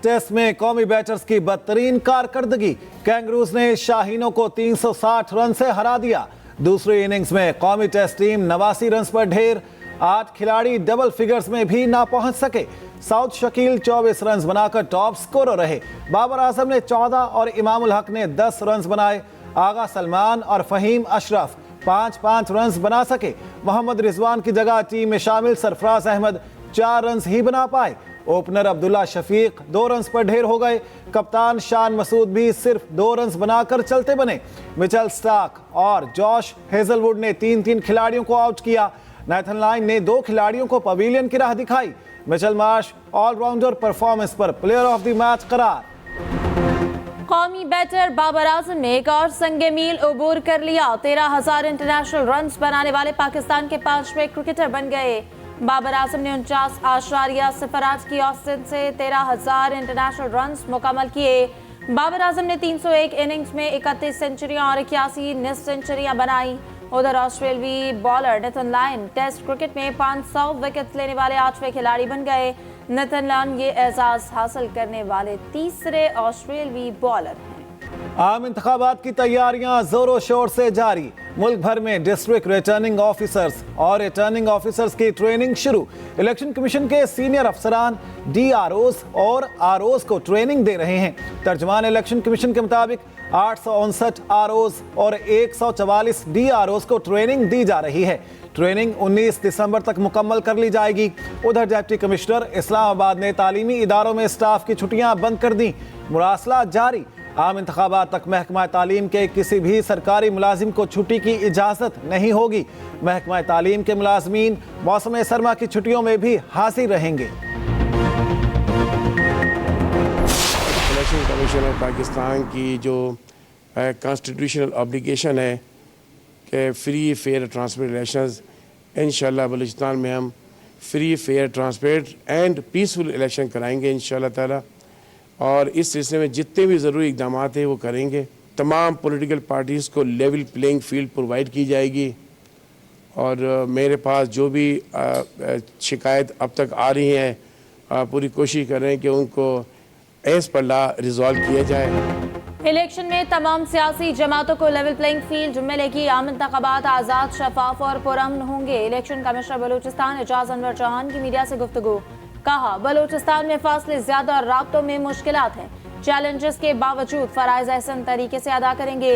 Test में कौमी batters की बदतरीन कारकर्दगी। कैंगरूज ने शाहीनों को 360 रन से हरा दिया। दूसरी इनिंग्स में कौमी टेस्ट टीम 89 रन पर ढेर। 8 खिलाड़ी डबल फिगर्स में भी ना पहुंच सके। साउथ शकील 24 रन बनाकर टॉप स्कोरर रहे। बाबर आजम ने 14 और इमामुल हक ने 10 रन बनाए। आगा सलमान और फहीम अशरफ 5-5 रन बना सके। मोहम्मद रिजवान की जगह टीम में शामिल सरफराज अहमद 4 रन ही बना पाए। ओपनर अब्दुल्ला शफीक 2 रन पर ढेर हो गए। कप्तान शान मसूद भी सिर्फ 2 रन बनाकर चलते बने। मिचेल स्टार्क और जॉश हेजलवुड ने 3-3 खिलाड़ियों को आउट किया। नेथन लाइन ने 2 खिलाड़ियों को पवेलियन की राह दिखाई। मिचेल मार्श ऑलराउंडर परफॉर्मेंस पर प्लेयर ऑफ द मैच करार। कौमी बैटर बाबर आजम ने एक और संगे मील अबूर कर लिया। 13,000 इंटरनेशनल रन बनाने वाले पाकिस्तान के 5वें क्रिकेटर बन गए। बाबर आजम ने 49.08 की औसत से 13,000 इंटरनेशनल रन मुकम्मल किए। बाबर आजम ने 301 इनिंग्स में 31 सेंचुरियां और 81 निस्फ सेंचुरियां बनाई। उधर ऑस्ट्रेलियावी bowler Nathan Lyon Test cricket में 500 विकेट लेने वाले 8वें खिलाड़ी बन गए। नेथन लायन ये एजाज हासिल करने वाले तीसरे ऑस्ट्रेलियावी बॉलर हैं। आम इंतखाबात की तैयारियां जोरों शोर से जारी। मुल्क भर में डिस्ट्रिक्ट रिटर्निंग ऑफिसर्स और रिटर्निंग ऑफिसर्स की ट्रेनिंग शुरू। इलेक्शन कमीशन के सीनियर अफसरान DROs और ROs को ट्रेनिंग दे रहे हैं। तर्जमान इलेक्शन कमीशन के मुताबिक 859 ROs और 144 DROs को ट्रेनिंग दी जा रही है। ट्रेनिंग 19 दिसंबर तक मुकम्मल कर ली जाएगी। उधर डिप्टी कमिश्नर इस्लामाबाद ने तालीमी इदारों में स्टाफ की छुट्टियां बंद कर दी। मुरासला जारी। आम इंतखाबात तक महकमा तालीम के किसी भी सरकारी मुलाजिम को छुट्टी की इजाज़त नहीं होगी। महकमा तालीम के मुलाजमीन मौसम सरमा की छुट्टियों में भी हाजिर रहेंगे। इलेक्शन कमीशन ऑफ पाकिस्तान की जो कॉन्स्टिट्यूशनल ऑब्लिगेशन है कि फ्री फेयर ट्रांसपेरेंट इलेक्शंस, इंशाल्लाह बलूचिस्तान में हम free fair transparent and peaceful election कराएंगे इंशाल्लाह ताला। और इस सिलसिले में जितने भी ज़रूरी इक़दाम हैं वो करेंगे। तमाम पॉलिटिकल पार्टीज़ को लेवल प्लेइंग फील्ड प्रोवाइड की जाएगी। और मेरे पास जो भी शिकायत अब तक आ रही हैं पूरी कोशिश कर रहे हैं कि उनको एज पर ला रिजॉल्व किया जाए। इलेक्शन में तमाम सियासी जमातों को लेवल प्लेइंग फील्ड मिलेगी। आम इंतखाबात आज़ाद, शफाफ और पुरअमन होंगे। इलेक्शन कमिश्नर बलूचिस्तान एजाज अनवर चौहान की मीडिया से गुफ्तगू। कहा, बलूचिस्तान में फासले ज्यादा और राब्तों में मुश्किलात हैं। चैलेंजेस के बावजूद फराइज अहसन तरीके से अदा करेंगे।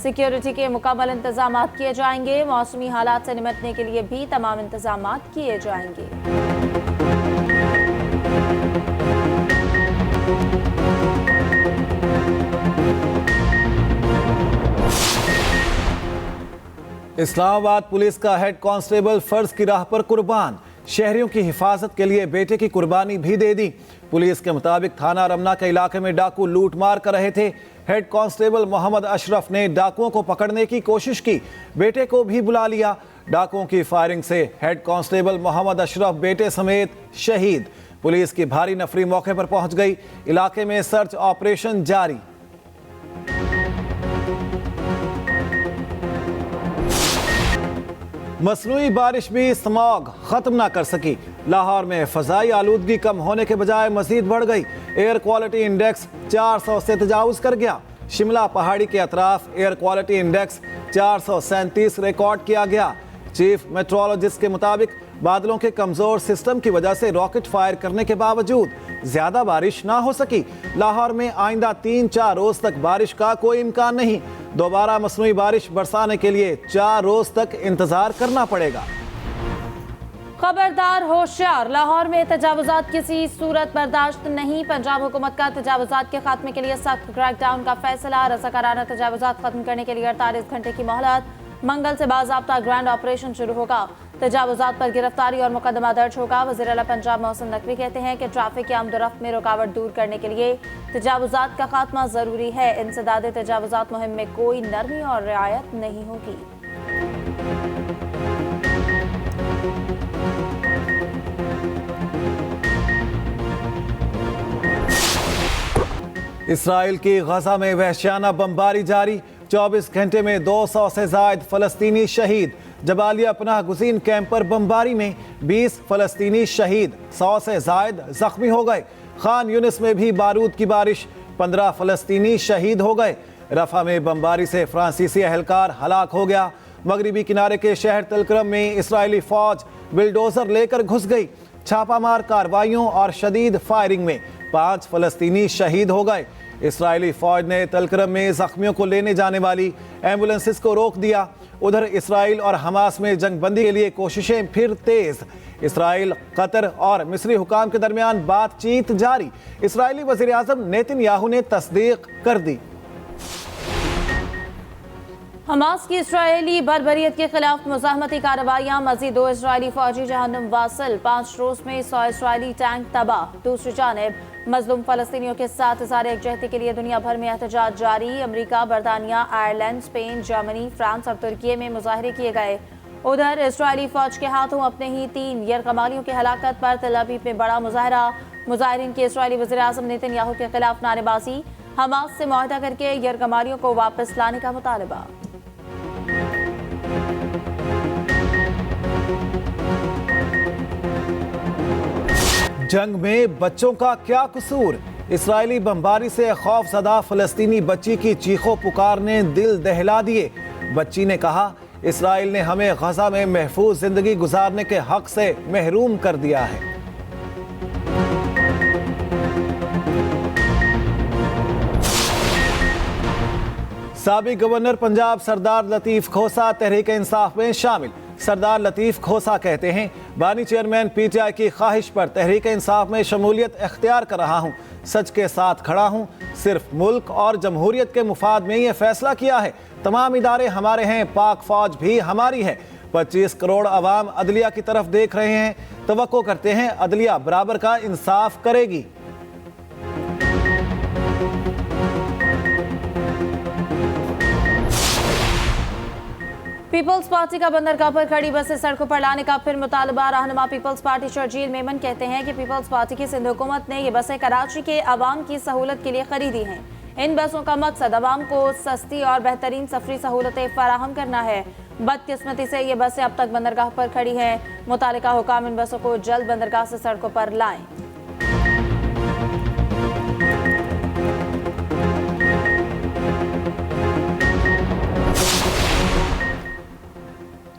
सिक्योरिटी के मुकम्मल इंतजाम किए जाएंगे। मौसमी हालात से निपटने के लिए भी तमाम इंतजाम किए जाएंगे। इस्लामाबाद पुलिस का हेड कांस्टेबल फर्ज की राह पर कुर्बान। शहरियों की हिफाजत के लिए बेटे की कुर्बानी भी दे दी। पुलिस के मुताबिक थाना रमना के इलाके में डाकू लूट मार कर रहे थे। हेड कांस्टेबल मोहम्मद अशरफ ने डाकुओं को पकड़ने की कोशिश की। बेटे को भी बुला लिया। डाकुओं की फायरिंग से हेड कांस्टेबल मोहम्मद अशरफ बेटे समेत शहीद। पुलिस की भारी नफरी मौके पर पहुंच गई। इलाके में सर्च ऑपरेशन जारी। मसनूई बारिश भी स्मॉग खत्म ना कर सकी। लाहौर में फजाई आलूदगी कम होने के बजाय मजीद बढ़ गई। एयर क्वालिटी इंडेक्स 400 से तजावुज कर गया। शिमला पहाड़ी के अतराफ एयर क्वालिटी इंडेक्स 437 रिकॉर्ड किया गया। चीफ मेट्रोलॉजिस्ट के मुताबिक बादलों के कमजोर सिस्टम की वजह से रॉकेट फायर करने के बावजूद ज्यादा बारिश ना हो सकी। लाहौर में आइंदा 3-4 रोज तक बारिश का कोई इम्कान नहीं। दोबारा मसनूई बारिश बरसाने के लिए 4 रोज तक इंतजार करना पड़ेगा। खबरदार होशियार, लाहौर में तजावुजात किसी सूरत बर्दाश्त नहीं। पंजाब हुकूमत का तजावुजात के खात्मे के लिए सख्त क्रैकडाउन का फैसला। रज़ाकाराना तजावुजात खत्म करने के लिए 48 घंटे की मोहलत। मंगल से बाज़ाब्ता ग्रैंड ऑपरेशन शुरू होगा। तजावुजात पर गिरफ्तारी और मुकदमा दर्ज होगा। वज़ीर आला पंजाब मोहसिन नकवी कहते हैं कि ट्रैफिक की आमदोरफ्त में रुकावट दूर करने के लिए तजावुजात का खात्मा ज़रूरी है। इंसदाद तजावुजात मुहिम में कोई नरमी और रियायत नहीं होगी। इसराइल की गजा में वहशियाना बमबारी जारी। 24 घंटे में 200 से जायद फलस्तीनी शहीद। जबालिया पनाह गुज़ीन कैंप पर बमबारी में 20 फलस्तीनी शहीद, 100 से जायद जख्मी हो गए। खान यूनिस में भी बारूद की बारिश, 15 फलस्तीनी शहीद हो गए। रफा में बमबारी से फ्रांसीसी अहलकार हलाक हो गया। मगरिबी किनारे के शहर तलकरम में इस्राएली फौज बिल्डोजर लेकर घुस गई। छापामार कार्रवाइयों और शदीद फायरिंग में 5 फलस्तीनी शहीद हो गए। इस्राएली फौज ने तलकरम में जख्मियों को लेने जाने वाली एम्बुलेंसेस को रोक दिया। उधर इसराइल और हमास में जंगबंदी के लिए कोशिशें फिर तेज। इसराइल, कतर और मिस्री हुकाम के दरमियान बातचीत जारी। इसराइली वजीर आजम नेतन्याहू ने तस्दीक कर दी। हमास की इसराइली बर्बरियत के खिलाफ मुज़ाहमती कार्रवाइयाँ मज़ीद, 2 इसराइली फौजी जहन्नुम वासिल, 5 रोज़ में 100 इसराइली टैंक तबाह। दूसरी जानिब मजलूम फ़लस्तीनियों के साथ इज़हार यकजहती के लिए दुनिया भर में एहतजाज जारी। अमरीका, बरतानिया, आयरलैंड, स्पेन, जर्मनी, फ्रांस और तुर्की में मुजाहरे किए गए। उधर इसराइली फौज के हाथों अपने ही 3 यरगमालियों की हलाकत पर तेल अवीव में बड़ा मुजाहरा। मुजाहिरीन की इसराइली वज़ीर आज़म नेतन्याहू के खिलाफ नारेबाजी, हमास से मुआहदा करके यरगमालियों को वापस लाने का मुतालबा। जंग में बच्चों का क्या कसूर? इस्राएली बमबारी से खौफजदा फलस्तीनी बच्ची की चीखों पुकार ने दिल दहला दिए। बच्ची ने कहा, इस्राएल ने हमें गजा में महफूज जिंदगी गुजारने के हक से महरूम कर दिया है। साबिक गवर्नर पंजाब सरदार लतीफ खोसा तहरीक इंसाफ में शामिल। सरदार लतीफ खोसा कहते हैं, बानी चेयरमैन पीटीआई की ख्वाहिश पर तहरीक इंसाफ में शमूलियत इख्तियार कर रहा हूँ। सच के साथ खड़ा हूँ। सिर्फ मुल्क और जमहूरियत के मुफाद में ये फैसला किया है। तमाम इदारे हमारे हैं, पाक फौज भी हमारी है। 25 करोड़ अवाम अदलिया की तरफ देख रहे हैं। तवक्को करते हैं अदलिया बराबर का इंसाफ करेगी। पीपल्स पार्टी का बंदरगाह पर खड़ी बसें सड़कों पर लाने का फिर मुतालबा। रहनुमा पीपल्स पार्टी शर्जील मेमन कहते हैं कि पीपल्स पार्टी की सिंध हुकूमत ने ये बसें कराची के अवाम की सहूलत के लिए खरीदी हैं। इन बसों का मकसद अवाम को सस्ती और बेहतरीन सफरी सहूलतें फराहम करना है। बदकिस्मती से ये बसें अब तक बंदरगाह पर खड़ी हैं। मुतालिका हुकाम इन बसों को जल्द बंदरगाह से सड़कों पर लाएं।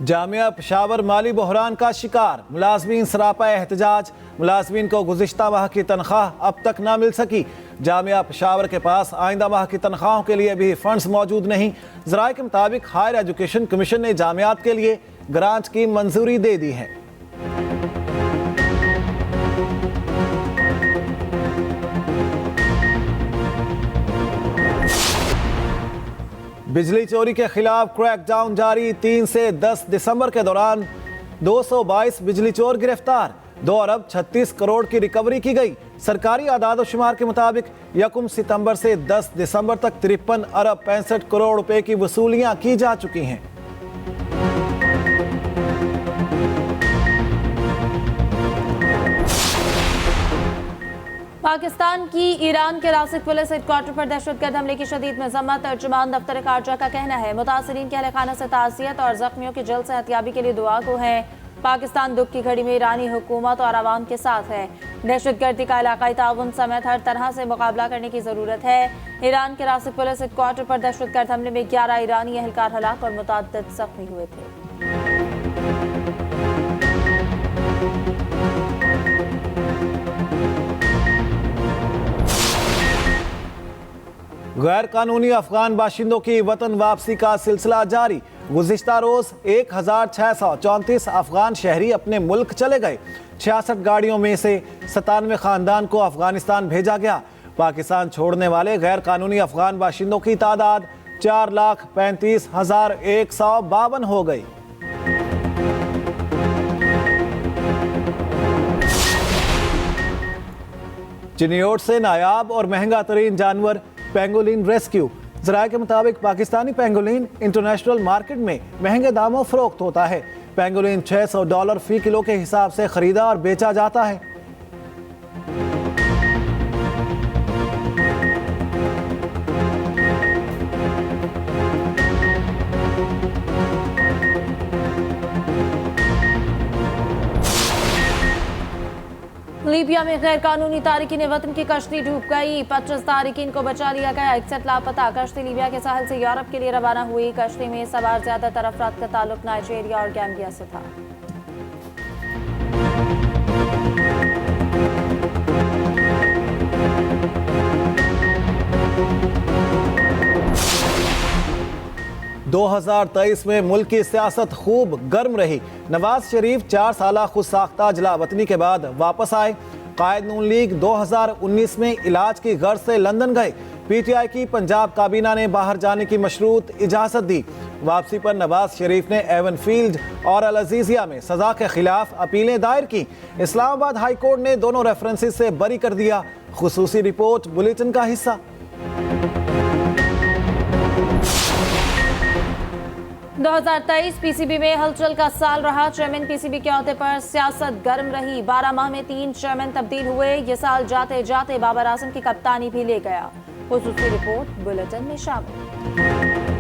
जामिया पेशावर माली बहरान का शिकार। मुलाजमीन सरापा एहतजाज। मुलाजमीन को गुज़िश्ता माह की तनख्वाह अब तक ना मिल सकी। जामिया पेशावर के पास आइंदा माह की तनख्वाहों के लिए भी फंड्स मौजूद नहीं। ज़राए के मुताबिक हायर एजुकेशन कमीशन ने जामियात के लिए ग्रांट की मंजूरी दे दी है। बिजली चोरी के खिलाफ क्रैकडाउन जारी। 3 से 10 दिसंबर के दौरान 222 बिजली चोर गिरफ्तार। 2 अरब 36 करोड़ की रिकवरी की गई। सरकारी आदाद शुमार के मुताबिक 1 सितंबर से 10 दिसंबर तक 53 अरब 65 करोड़ रुपए की वसूलियां की जा चुकी हैं। पाकिस्तान की ईरान के रासिक पुलिस हेडक्वार्टर पर दहशतगर्द हमले की शदीद मजम्मत। तर्जुमान दफ्तर खारजा का कहना है, मुतासरीन के अहलखाना से ताज़ियत और जख्मियों की जल्द सेहतयाबी के लिए दुआ को है। पाकिस्तान दुख की घड़ी में ईरानी हुकूमत और आवाम के साथ है। दहशतगर्दी का इलाकाई ताउन समेत हर तरह से मुकाबला करने की ज़रूरत है। ईरान के रासिक पुलिस हेडक्वार्टर पर दहशतगर्द हमले में 11 ईरानी एहलकार हलाक और मुतअद्दिद जख्मी हुए थे। गैर कानूनी अफगान बाशिंदों की वतन वापसी का सिलसिला जारी। गुज़िश्ता रोज 1634 अफगान शहरी अपने मुल्क चले गए। 66 गाड़ियों में से 97 खानदान को अफगानिस्तान भेजा गया। पाकिस्तान छोड़ने वाले गैर कानूनी अफगान बाशिंदों की तादाद 4,35,152 हो गई। चिनियोट से नायाब और महंगा तरीन जानवर पेंगोलिन रेस्क्यू। ज़राए के मुताबिक पाकिस्तानी पेंगोलिन इंटरनेशनल मार्केट में महंगे दामों फरोख्त होता है। पेंगोलिन $600 फी किलो के हिसाब से खरीदा और बेचा जाता है। लीबिया में गैर कानूनी तारिकीन वतन की कश्ती डूब गई। 25 तारिकीन को बचा लिया गया। 61 लापता। कश्ती लीबिया के साहिल से यूरोप के लिए रवाना हुई। कश्ती में सवार ज्यादातर अफराद का ताल्लुक नाइजीरिया और गैम्बिया से था। दो 2023 में मुल्क की सियासत खूब गर्म रही। नवाज शरीफ 4 साल खुद साख्ता जलावतनी के बाद वापस आए। कायद नून लीग 2019 में इलाज की गर्ज से लंदन गए। पीटीआई की पंजाब काबीना ने बाहर जाने की मशरूत इजाजत दी। वापसी पर नवाज शरीफ ने एवनफील्ड और अल अजीजिया में सजा के खिलाफ अपीलें दायर की। इस्लामाबाद हाई कोर्ट ने दोनों रेफरेंसेस से बरी कर दिया। खुसूसी रिपोर्ट बुलेटिन का हिस्सा। 2023 पीसीबी में हलचल का साल रहा। चेयरमैन पीसीबी के अहदे पर सियासत गर्म रही। 12 माह में 3 चेयरमैन तब्दील हुए। ये साल जाते जाते बाबर आजम की कप्तानी भी ले गया। खुसूसी रिपोर्ट बुलेटिन में शामिल।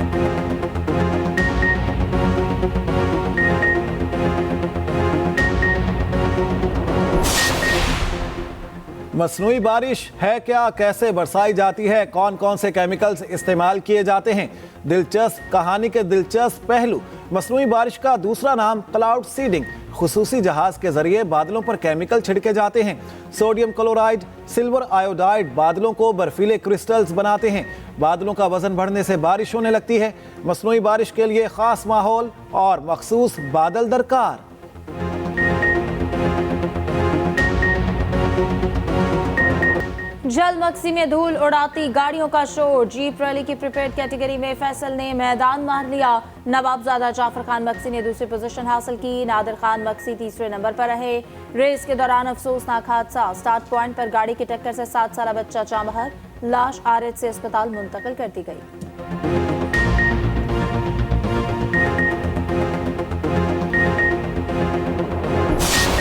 मसनूई बारिश है क्या, कैसे बरसाई जाती है, कौन कौन से केमिकल्स इस्तेमाल किए जाते हैं, दिलचस्प कहानी के दिलचस्प पहलू। मसनूई बारिश का दूसरा नाम क्लाउड सीडिंग। खुसूसी जहाज के जरिए बादलों पर केमिकल छिड़के जाते हैं। सोडियम क्लोराइड, सिल्वर आयोडाइड बादलों को बर्फीले क्रिस्टल्स बनाते हैं। बादलों का वजन बढ़ने से बारिश होने लगती है। मसनूई बारिश के लिए खास माहौल और मखसूस बादल दरकार। जल मक्सी में धूल उड़ाती गाड़ियों का शोर। जीप रैली की प्रीपेड कैटेगरी में फैसल ने मैदान मार लिया। नवाबजादा जाफर खान मक्सी ने दूसरी पोजीशन हासिल की। नादिर खान मक्सी तीसरे नंबर पर रहे। रेस के दौरान अफसोसनाक हादसा। स्टार्ट पॉइंट पर गाड़ी की टक्कर से 7 साला बच्चा जाँ बहक। लाश आरएच से अस्पताल मुंतकिल कर दी गई।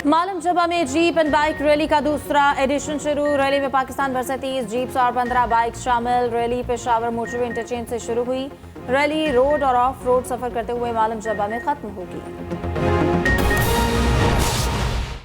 मालम जबा में जीप एंड बाइक रैली का दूसरा एडिशन शुरू। रैली में पाकिस्तान भर से 30 जीप्स और 15 बाइक शामिल। रैली पेशावर मोटरवे इंटरचेंज से शुरू हुई। रैली रोड और ऑफ रोड सफर करते हुए मालम जबा में खत्म होगी।